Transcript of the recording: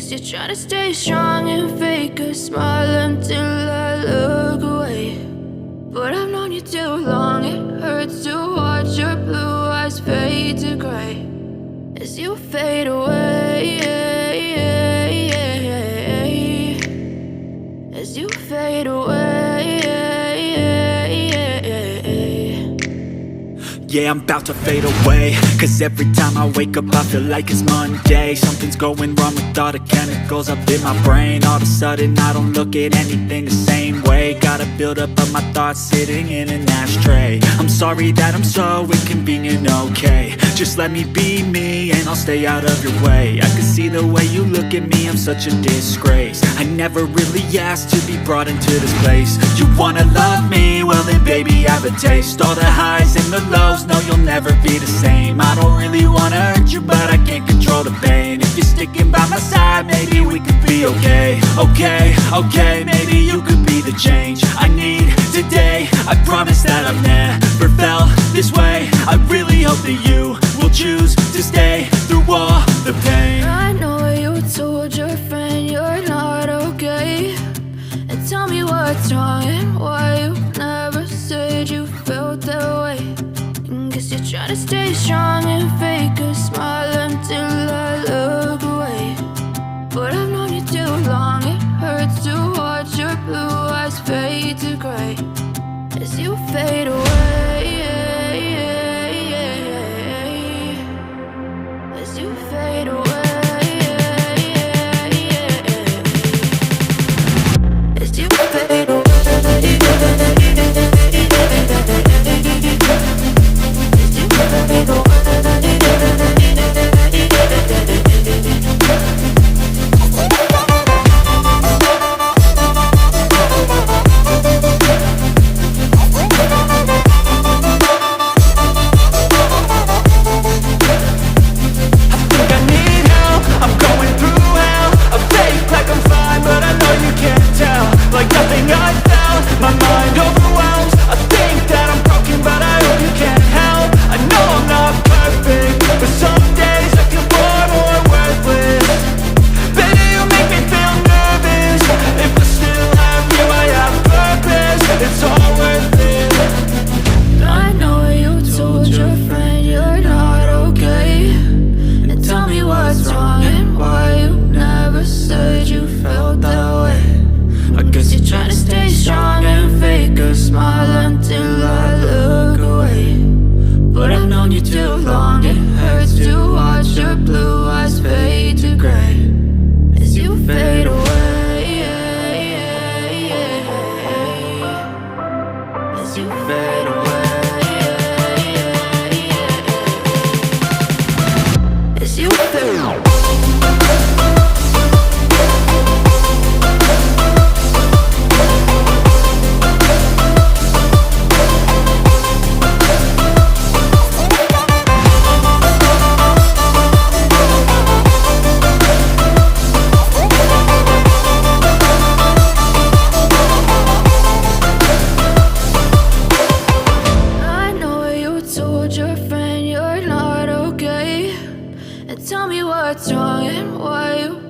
Guess you're trying to stay strong and fake a smile until I look away. But I've known you too long, it hurts to watch your blue eyes fade to gray as you fade away, as you fade away. Yeah, I'm about to fade away, cause every time I wake up I feel like it's Monday. Something's going wrong with all the chemicals up in my brain. All of a sudden I don't look at anything the same way. Got a buildup of my thoughts sitting in an ashtray. I'm sorry that I'm so inconvenient, okay. Just let me be me and I'll stay out of your way. I can see the way you look at me, I'm such a disgrace. I never really asked to be brought into this place. You wanna love me? Well then baby I have a taste. All the highs and the lows, no you'll never be the same. I don't really wanna hurt you but I can't control the pain. If you're sticking by my side maybe we could be okay. Okay, maybe you could be the change I need today. I promise that I've never felt this way. I really hope that you will choose to stay through all the pain. I know you told your friend you're not okay, and tell me what's wrong and why you never said you felt that way. And guess you're trying to stay strong and fake a smile until I look away. But I've known you too long, it hurts to watch your blue eyes fade to gray as you fade away, as you fade away, as you fade away. Tell me what's wrong and why you